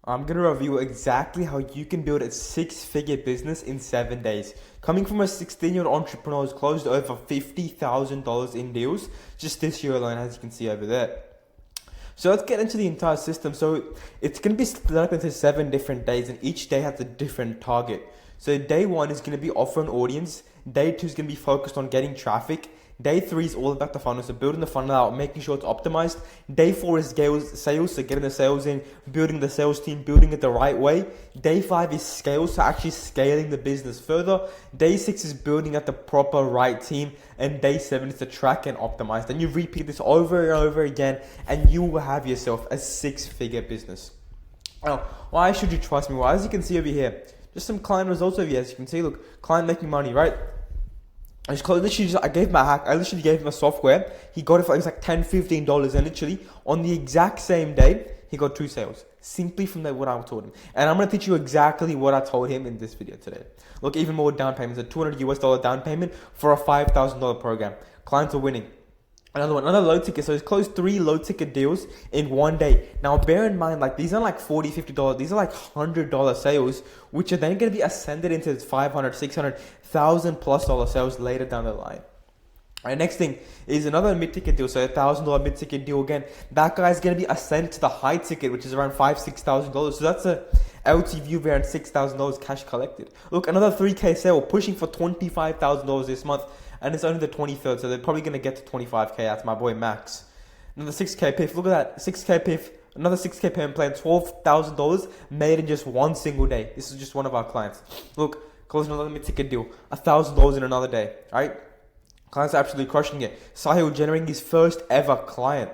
I'm going to review exactly how you can build a six-figure business in 7 days. Coming from a 16-year-old entrepreneur who's closed over $50,000 in deals just this year alone, as you can see over there. So let's get into the entire system. So it's going to be split up into 7 different days, and each day has a different target. So day 1 is going to be offer an audience. Day 2 is going to be focused on getting traffic. Day 3 is all about the funnel, so building the funnel out, making sure it's optimized. Day 4 is sales, so getting the sales in, building the sales team, building it the right way. Day 5 is scale, so actually scaling the business further. Day 6 is building at the proper right team. And day 7 is to track and optimize. Then you repeat this over and over again, and you will have yourself a six-figure business. Now, why should you trust me? Well, as you can see over here, just some client results over here. As you can see, look, client making money, right? I gave him a hack. I literally gave him a software. He got it for like $10, $15, and literally on the exact same day, he got 2 sales simply from what I told him. And I'm going to teach you exactly what I told him in this video today. Look, even more down payments, a $200 down payment for a $5,000 program. Clients are winning. Another low ticket. So he's closed 3 low ticket deals in 1 day. Now bear in mind, like these are like $40, $50. These are like $100 sales, which are then going to be ascended into $500, $600, $1,000+ sales later down the line. All right, next thing is another mid-ticket deal. So $1,000 mid-ticket deal again. That guy's going to be ascended to the high ticket, which is around $5,000, $6,000. So that's a LTV of around $6,000 cash collected. Look, another 3K sale pushing for $25,000 this month. And it's only the 23rd, so they're probably going to get to 25K. That's my boy Max. Another 6K PIF. Look at that. 6K PIF. Another 6K payment plan. $12,000 made in just 1 single day. This is just one of our clients. Look, closing another mid-ticket deal. $1,000 in another day. All right? Clients are absolutely crushing it. Sahil generating his first ever client.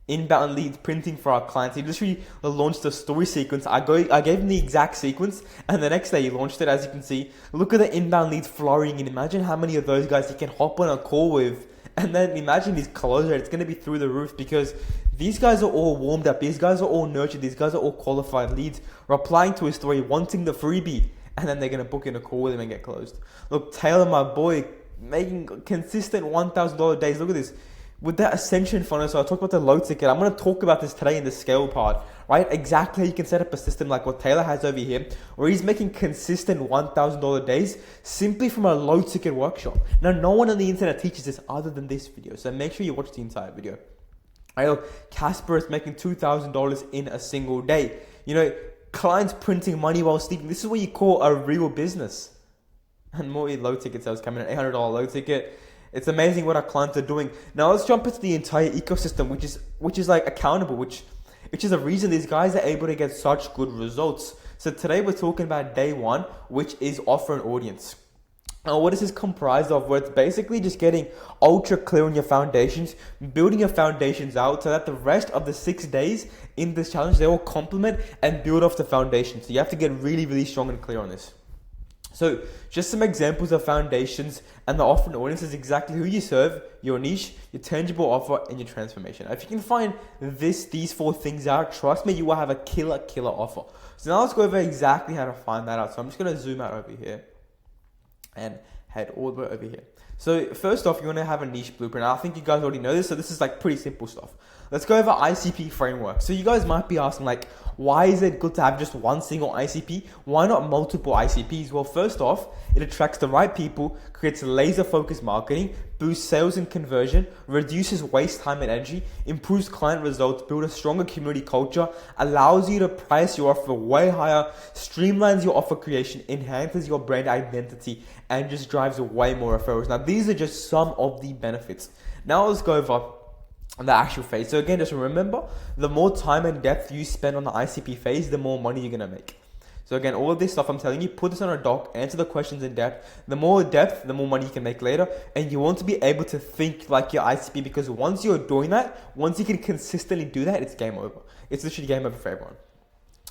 Inbound leads printing for our clients. He literally launched a story sequence. I gave him the exact sequence, and the next day he launched it. As you can see, look at the inbound leads flowing in. Imagine how many of those guys he can hop on a call with, and then imagine his close rate. It's going to be through the roof because these guys are all warmed up. These guys are all nurtured. These guys are all qualified leads, replying to his story, wanting the freebie, and then they're going to book in a call with him and get closed. Look, Taylor, my boy, making consistent $1,000 days. Look at this. With that ascension funnel, so I'll talk about the low ticket. I'm going to talk about this today in the scale part, right? Exactly how you can set up a system like what Taylor has over here, where he's making consistent $1,000 days simply from a low ticket workshop. Now, no one on the internet teaches this other than this video, so make sure you watch the entire video. All right, look, Casper is making $2,000 in a single day. You know, clients printing money while sleeping. This is what you call a real business. And more low ticket sales coming in, $800 low ticket. It's amazing what our clients are doing. Now let's jump into the entire ecosystem, which is like accountable, which is the reason these guys are able to get such good results. So today we're talking about day 1, which is offer an audience. Now what is this comprised of? Where it's basically just getting ultra clear on your foundations, building your foundations out so that the rest of the 6 days in this challenge, they all complement and build off the foundation. So you have to get really, really strong and clear on this. So just some examples of foundations, and the offer an audience is exactly who you serve, your niche, your tangible offer, and your transformation. If you can find these 4 things out, trust me, you will have a killer offer. So now let's go over exactly how to find that out. So I'm just going to zoom out over here and head all the way over here. So first off, you want to have a niche blueprint. I think you guys already know this, so this is like pretty simple stuff. Let's go over ICP framework. So you guys might be asking, like, why is it good to have just one single ICP? Why not multiple ICPs? Well, first off, it attracts the right people, creates laser focused marketing, boosts sales and conversion, reduces waste time and energy, improves client results, builds a stronger community culture, allows you to price your offer way higher, streamlines your offer creation, enhances your brand identity, and just drives way more referrals. Now, these are just some of the benefits. Now let's go over the actual phase. So again, just remember, the more time and depth you spend on the ICP phase, the more money you're going to make. So again, all of this stuff I'm telling you, put this on a doc, answer the questions in depth. The more depth, the more money you can make later. And you want to be able to think like your ICP, because once you're doing that, once you can consistently do that, it's game over. It's literally game over for everyone.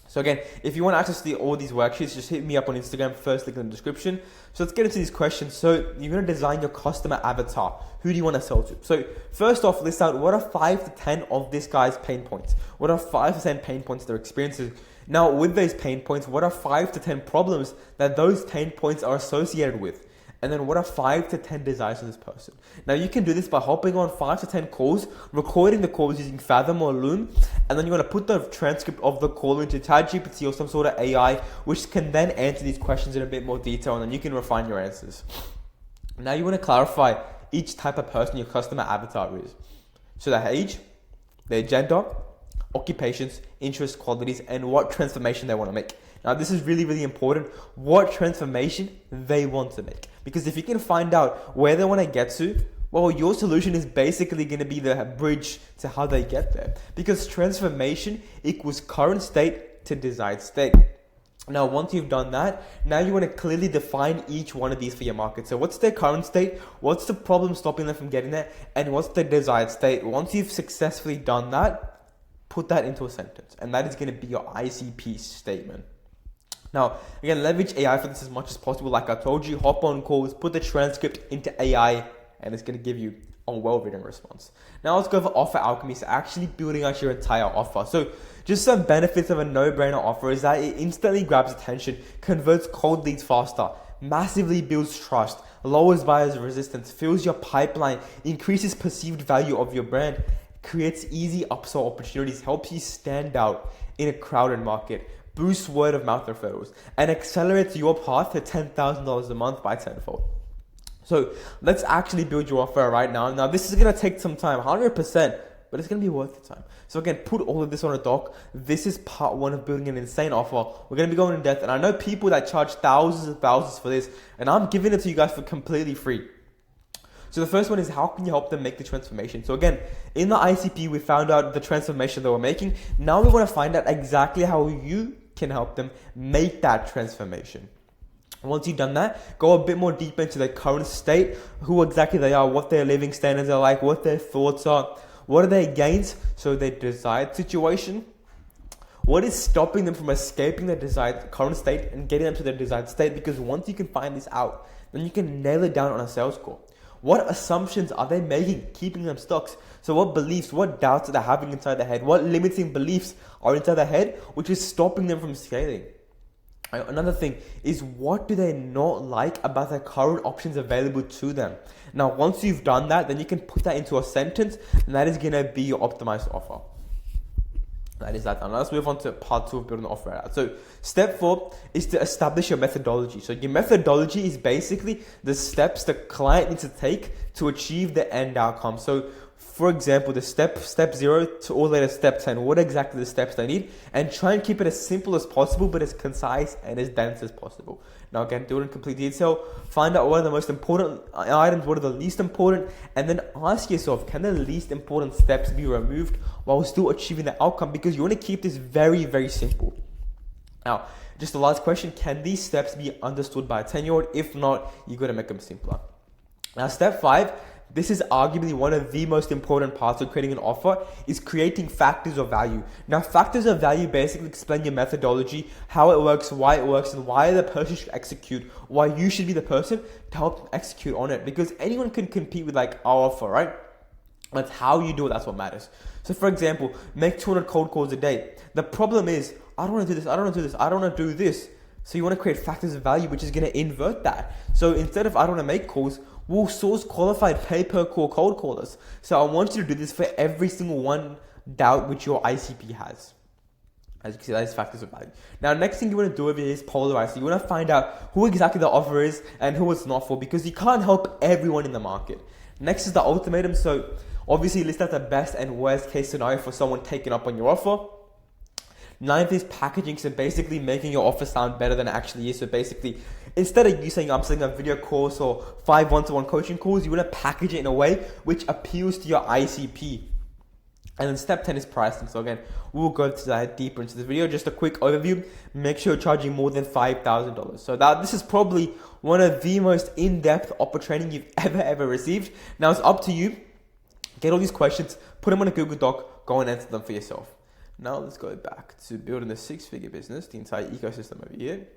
So again, if you want access to all these worksheets, just hit me up on Instagram, first link in the description. So let's get into these questions. So you're going to design your customer avatar. Who do you want to sell to? So first off, list out what are 5 to 10 of this guy's pain points. What are 5 to 10 pain points they're experiencing? Now with those pain points, what are 5 to 10 problems that those pain points are associated with? And then what are 5 to 10 desires of this person? Now you can do this by hopping on 5 to 10 calls, recording the calls using Fathom or Loom, and then you're going to put the transcript of the call into ChatGPT or some sort of AI, which can then answer these questions in a bit more detail, and then you can refine your answers. Now you want to clarify each type of person your customer avatar is. So their age, their gender, occupations, interests, qualities, and what transformation they want to make. Now this is really, really important, what transformation they want to make. Because if you can find out where they want to get to, well, your solution is basically going to be the bridge to how they get there. Because transformation equals current state to desired state. Now, once you've done that, now you want to clearly define each one of these for your market. So what's their current state? What's the problem stopping them from getting there? And what's the desired state? Once you've successfully done that, put that into a sentence. And that is going to be your ICP statement. Now, again, leverage AI for this as much as possible. Like I told you, hop on calls, put the transcript into AI, and it's going to give you a well-written response. Now let's go for offer alchemy. So actually building out your entire offer. So just some benefits of a no-brainer offer is that it instantly grabs attention, converts cold leads faster, massively builds trust, lowers buyers' resistance, fills your pipeline, increases perceived value of your brand, creates easy upsell opportunities, helps you stand out in a crowded market, boosts word of mouth referrals, and accelerates your path to $10,000 a month by tenfold. So let's actually build your offer right now. Now this is going to take some time, 100%, but it's going to be worth the time. So again, put all of this on a doc. This is part 1 of building an insane offer. We're going to be going in depth, and I know people that charge thousands and thousands for this, and I'm giving it to you guys for completely free. So the first one is, how can you help them make the transformation? So again, in the ICP, we found out the transformation they were making. Now we want to find out exactly how you can help them make that transformation. Once you've done that, go a bit more deep into their current state, who exactly they are, what their living standards are like, what their thoughts are, what are their gains, so their desired situation, what is stopping them from escaping their desired current state and getting them to their desired state. Because once you can find this out, then you can nail it down on a sales call. What assumptions are they making, keeping them stuck? So what beliefs, what doubts are they having inside their head? What limiting beliefs are inside their head, which is stopping them from scaling? Another thing is, what do they not like about their current options available to them? Now, once you've done that, then you can put that into a sentence, and that is going to be your optimized offer. That is that done. Now let's move on to part 2 of building the offer out. So step 4 is to establish your methodology. So your methodology is basically the steps the client needs to take to achieve the end outcome. So for example, the step 0 to all the way to step 10, what exactly the steps they need, and try and keep it as simple as possible, but as concise and as dense as possible. Now again, do it in complete detail, find out what are the most important items, what are the least important, and then ask yourself, can the least important steps be removed while still achieving the outcome? Because you want to keep this very, very simple. Now, just the last question, can these steps be understood by a 10-year-old? If not, you got to make them simpler. Now, step 5, this is arguably one of the most important parts of creating an offer, is creating factors of value. Now, factors of value basically explain your methodology, how it works, and why the person should execute, why you should be the person to help them execute on it. Because anyone can compete with like our offer, right? That's how you do it, that's what matters. So for example, make 200 cold calls a day. The problem is, I don't want to do this, I don't want to do this, I don't want to do this. So you want to create factors of value, which is going to invert that. So instead of I don't want to make calls, we'll source qualified pay-per-call cold callers. So I want you to do this for every single one doubt which your ICP has. As you can see, that is factors of value. Now, next thing you want to do over here is polarize. So you want to find out who exactly the offer is and who it's not for, because you can't help everyone in the market. Next is the ultimatum. So obviously list out the best and worst case scenario for someone taking up on your offer. 9th is packaging, so basically making your offer sound better than it actually is. So basically, instead of you saying I'm selling a video course or 5 one-to-one coaching calls, you want to package it in a way which appeals to your ICP. And then step 10 is pricing. So again, we'll go to that deeper into this video. Just a quick overview. Make sure you're charging more than $5,000. So this is probably one of the most in-depth offer training you've ever received. Now it's up to you. Get all these questions, put them on a Google Doc, go and answer them for yourself. Now let's go back to building the 6-figure business, the entire ecosystem over here.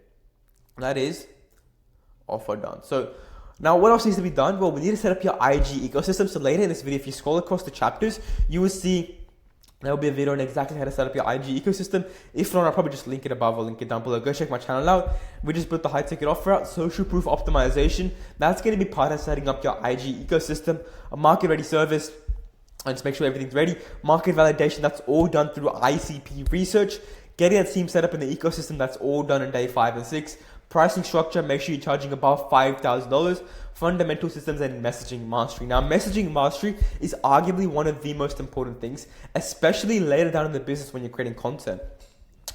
That is offer done. So now what else needs to be done? Well, we need to set up your IG ecosystem. So later in this video, if you scroll across the chapters, you will see There will be a video on exactly how to set up your IG ecosystem. If not, I'll probably just link it above or link it down below. Go check my channel out. We just built the high ticket offer out, social proof optimization. That's going to be part of setting up your IG ecosystem, a market ready service, and just make sure everything's ready. Market validation, that's all done through ICP research. Getting that team set up in the ecosystem, that's all done in day 5 and 6. Pricing structure, make sure you're charging above $5,000. Fundamental systems and messaging mastery. Now, messaging mastery is arguably one of the most important things, especially later down in the business when you're creating content.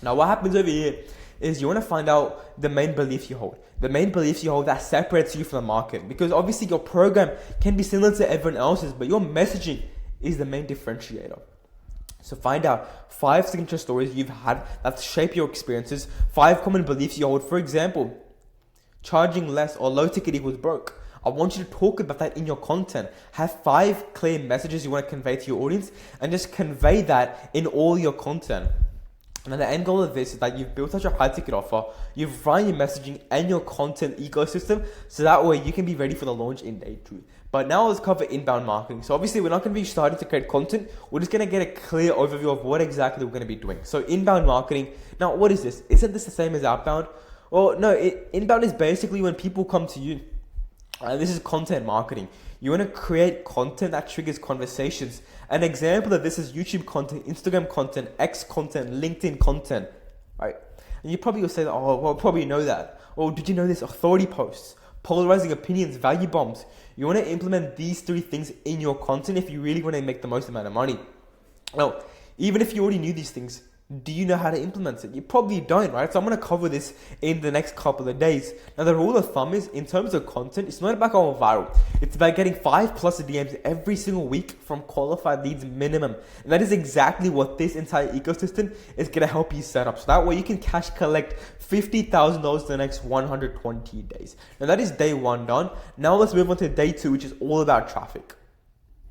Now, what happens over here is you want to find out the main beliefs you hold. The main beliefs you hold that separates you from the market. Because obviously your program can be similar to everyone else's, but your messaging is the main differentiator. So find out 5 signature stories you've had that shape your experiences, 5 common beliefs you hold. For example, charging less or low ticket equals broke. I want you to talk about that in your content. Have 5 clear messages you want to convey to your audience and just convey that in all your content. Now the end goal of this is that you've built such a high ticket offer, you've run your messaging and your content ecosystem, so that way you can be ready for the launch in day 2. But now let's cover inbound marketing. So obviously we're not going to be starting to create content, we're just going to get a clear overview of what exactly we're going to be doing. So inbound marketing, now what is this? Isn't this the same as outbound? Well, no, inbound is basically when people come to you. This is content marketing. You want to create content that triggers conversations. An example of this is YouTube content, Instagram content, X content, LinkedIn content, right? And you probably will say that, oh, well, probably know that. Or did you know this? Authority posts, polarizing opinions, value bombs. You want to implement these 3 things in your content if you really want to make the most amount of money. Now, even if you already knew these things, do you know how to implement it? You probably don't, right? So I'm going to cover this in the next couple of days. Now, the rule of thumb is, in terms of content, it's not about going viral. It's about getting 5+ DMs every single week from qualified leads minimum. And that is exactly what this entire ecosystem is going to help you set up. So that way you can cash collect $50,000 the next 120 days. Now, that is day 1 done. Now let's move on to day 2, which is all about traffic.